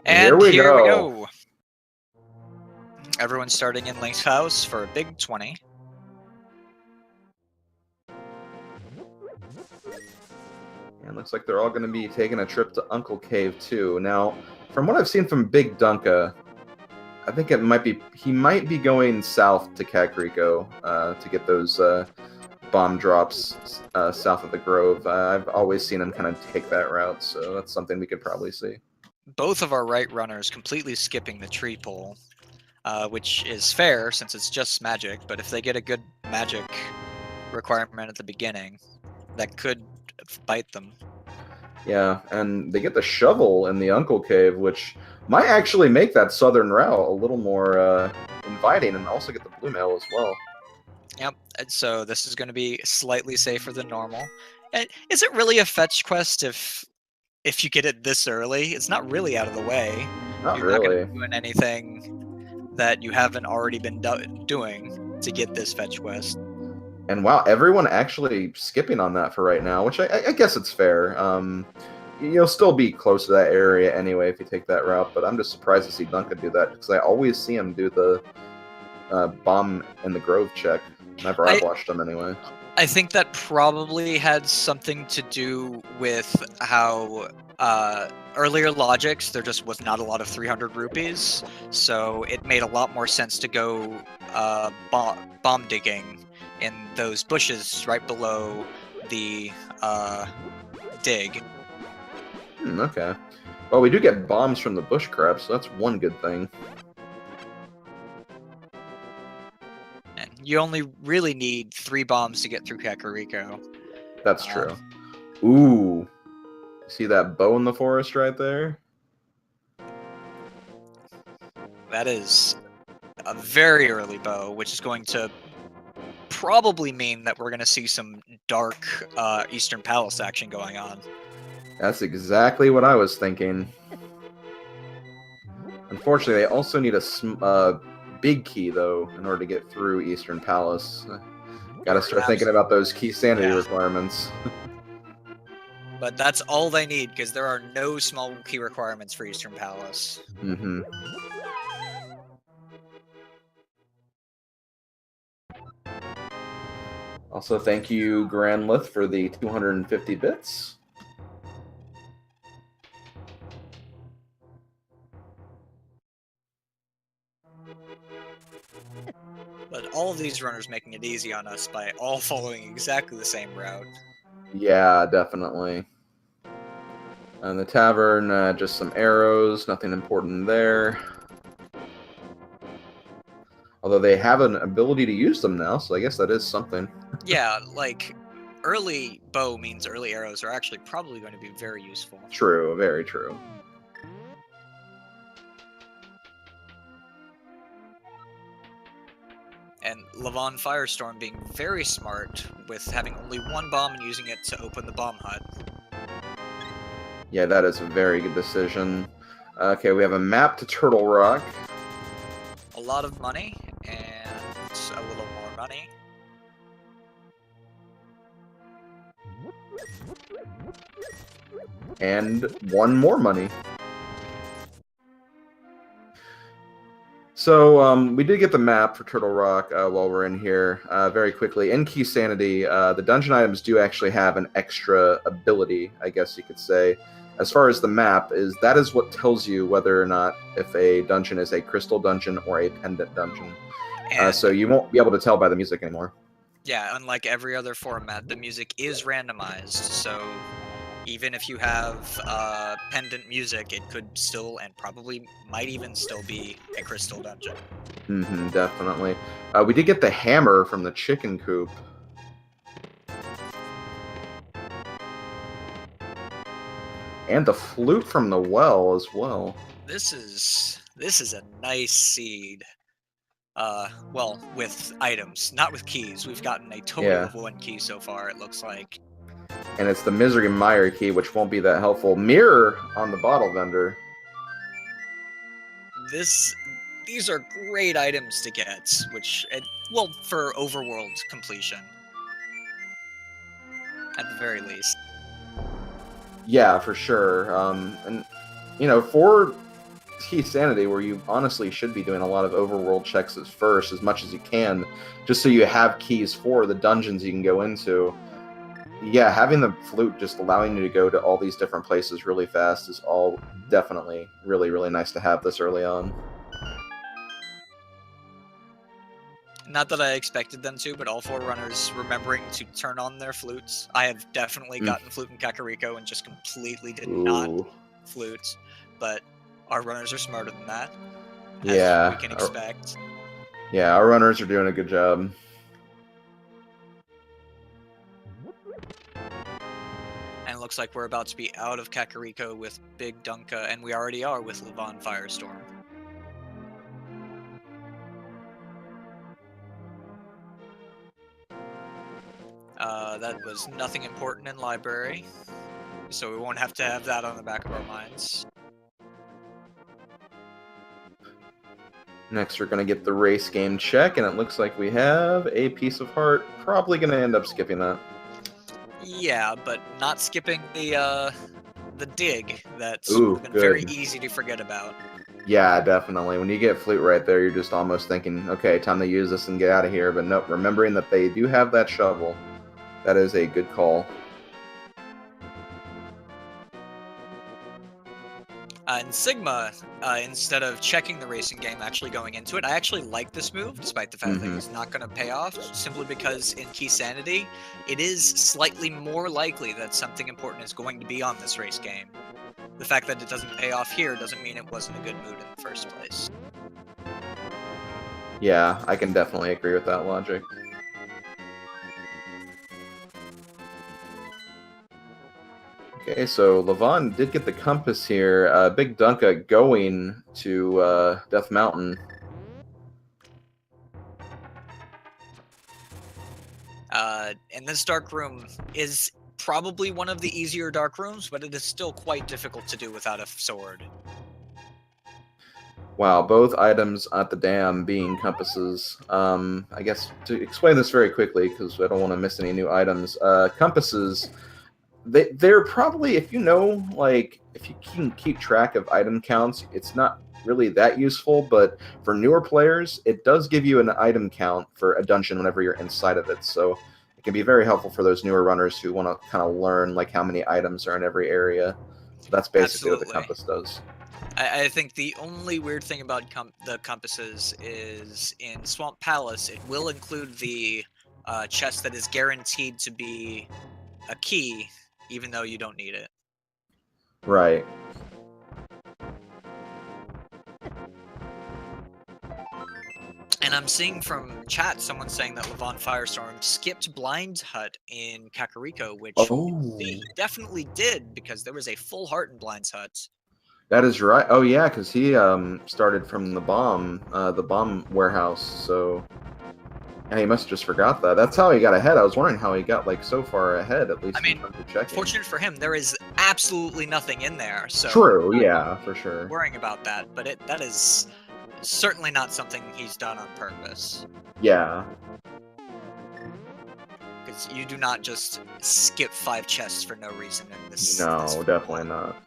Here And we here we go. go. Everyone's starting in Link's house for a big 20. And looks like they're all going to be taking a trip to Uncle Cave too. Now, from what I've seen from BigDunka, I think he might be going south to Kakariko to get those bomb drops south of the Grove. I've always seen him kind of take that route, so that's something we could probably see. Both of our right runners completely skipping the tree pole, which is fair since it's just magic, but if they get a good magic requirement at the beginning, that could bite them. Yeah, and they get the shovel in the Uncle Cave, which might actually make that southern route a little more inviting, and also get the blue mail as well. Yep, and so this is going to be slightly safer than normal. And is it really a fetch quest if you get it this early? It's not really out of the way. Not You're not going really. to be doing anything that you haven't already been doing to get this fetch quest. And wow, everyone actually skipping on that for right now, which I guess it's fair. You'll still be close to that area anyway if you take that route, but I'm just surprised to see Duncan do that, because I always see him do the bomb in the Grove check, whenever I've watched him anyway. I think that probably had something to do with how earlier logics, there just was not a lot of 300 rupees, so it made a lot more sense to go bomb digging in those bushes right below the dig. Okay. Well, we do get bombs from the bush crab, so that's one good thing. And you only really need 3 bombs to get through Kakariko. That's true. Ooh. See that bow in the forest right there? That is a very early bow, which is going to probably mean that we're going to see some dark Eastern Palace action going on. That's exactly what I was thinking. Unfortunately, they also need a big key, though, in order to get through Eastern Palace. Gotta start thinking about those Keysanity requirements. But that's all they need, because there are no small key requirements for Eastern Palace. Mm-hmm. Also, thank you, Granlith, for the 250 bits. But all of these runners making it easy on us by all following exactly the same route. Yeah, definitely. And the tavern, just some arrows, nothing important there. Although they have an ability to use them now, so I guess that is something. Yeah, like, early bow means early arrows are actually probably going to be very useful. True, very true. And LavanFirestorm being very smart with having only 1 bomb and using it to open the bomb hut. Yeah, that is a very good decision. Okay, we have a map to Turtle Rock. A lot of money, and a little more money. And 1 more money. So, we did get the map for Turtle Rock while we're in here. Very quickly, in Keysanity, the dungeon items do actually have an extra ability, I guess you could say. As far as the map, that is what tells you whether or not if a dungeon is a crystal dungeon or a pendant dungeon. So you won't be able to tell by the music anymore. Yeah, unlike every other format, the music is randomized, so even if you have pendant music, it could still, and probably might even still be a crystal dungeon. Mm-hmm, definitely. We did get the hammer from the chicken coop. And the flute from the well as well. This is a nice seed. Well, with items, not with keys. We've gotten a total of 1 key so far, it looks like. And it's the Misery Mire key, which won't be that helpful. Mirror on the bottle vendor. These are great items to get, which, well, for overworld completion. At the very least. Yeah, for sure. And, you know, for Keysanity, where you honestly should be doing a lot of overworld checks as first, as much as you can, just so you have keys for the dungeons you can go into. Yeah, having the flute just allowing you to go to all these different places really fast is all definitely really, really nice to have this early on. Not that I expected them to, but all 4 runners remembering to turn on their flutes. I have definitely gotten flute in Kakariko and just completely did not flute, but our runners are smarter than that, as we can expect. Yeah, our runners are doing a good job. And it looks like we're about to be out of Kakariko with BigDunka, and we already are with LavanFirestorm. That was nothing important in library, so we won't have to have that on the back of our minds. Next, we're going to get the race game check, and it looks like we have a piece of heart. Probably going to end up skipping that. Yeah, but not skipping the dig. That's been very easy to forget about. Yeah, definitely. When you get flute right there, you're just almost thinking, okay, time to use this and get out of here. But nope, remembering that they do have that shovel. That is a good call. And Sigma, instead of checking the racing game, actually going into it, I actually like this move, despite the fact that it's not going to pay off, simply because in Keysanity, it is slightly more likely that something important is going to be on this race game. The fact that it doesn't pay off here doesn't mean it wasn't a good mood in the first place. Yeah, I can definitely agree with that logic. Okay, so Lavan did get the compass here. BigDunka going to Death Mountain. And this dark room is probably one of the easier dark rooms, but it is still quite difficult to do without a sword. Wow, both items at the dam being compasses. I guess to explain this very quickly, because I don't want to miss any new items. Compasses, they're probably, if you know, like, if you can keep track of item counts, it's not really that useful, but for newer players, it does give you an item count for a dungeon whenever you're inside of it, so it can be very helpful for those newer runners who want to kind of learn, like, how many items are in every area. So that's basically what the compass does. I think the only weird thing about the compasses is in Swamp Palace, it will include the chest that is guaranteed to be a key, even though you don't need it. Right. And I'm seeing from chat someone saying that LavanFirestorm skipped Blind Hut in Kakariko, which he definitely did, because there was a full heart in Blind's Hut. That is right. Oh yeah, because he started from the bomb warehouse. So yeah, he must have just forgot that. That's how he got ahead. I was wondering how he got like so far ahead. At least, I mean, fortunate for him, there is absolutely nothing in there. So true. Yeah, for sure. Worrying about that, but that is certainly not something he's done on purpose. Yeah. Because you do not just skip 5 chests for no reason in this. No, definitely not.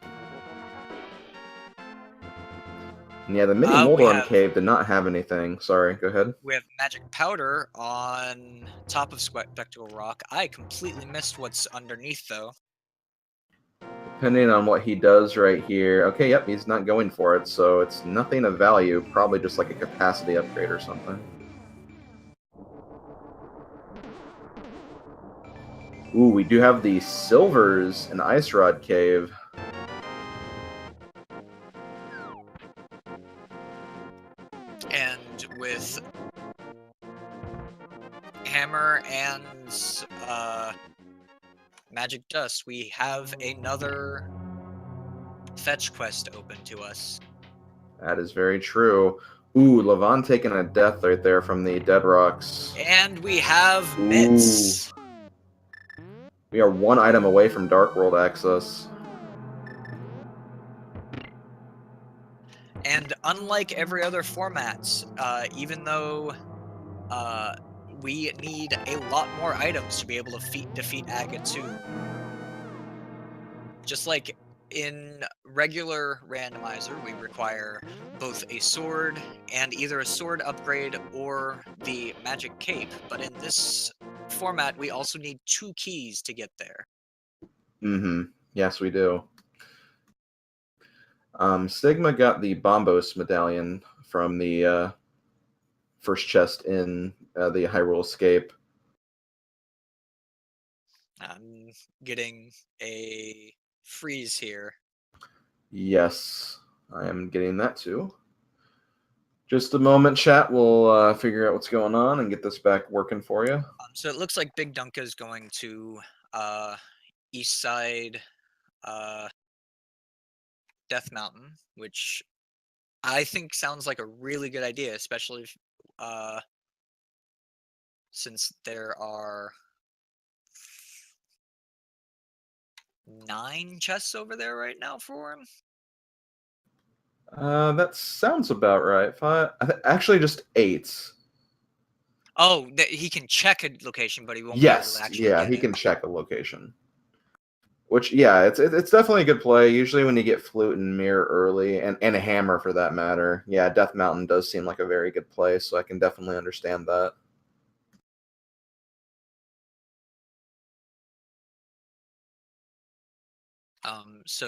Yeah, the mini Moldorm cave did not have anything. Sorry, go ahead. We have magic powder on top of Spectacle Rock. I completely missed what's underneath, though. Depending on what he does right here. Okay, yep, he's not going for it, so it's nothing of value. Probably just like a capacity upgrade or something. Ooh, we do have the silvers in Ice Rod Cave. And with hammer and magic dust, we have another fetch quest open to us. That is very true. Ooh, Lavan taking a death right there from the Dead Rocks. And we have mitts. We are 1 item away from Dark World access. And unlike every other format, even though we need a lot more items to be able to defeat Agate 2. Just like in regular randomizer, we require both a sword and either a sword upgrade or the magic cape. But in this format, we also need 2 keys to get there. Mm-hmm. Yes, we do. Sigma got the Bombos medallion from the first chest in the Hyrule Escape. I'm getting a freeze here. Yes, I am getting that too. Just a moment, chat. We'll figure out what's going on and get this back working for you. So it looks like BigDunka is going to east side Death Mountain, which I think sounds like a really good idea, especially if, since there are 9 chests over there right now for him. That sounds about right. Actually, just 8. Oh, he can check a location, but he won't be able to Yes, actually yeah, get he it. can check a location. Which, yeah, it's definitely a good play. Usually when you get Flute and Mirror early, and a Hammer for that matter, yeah, Death Mountain does seem like a very good play, so I can definitely understand that. So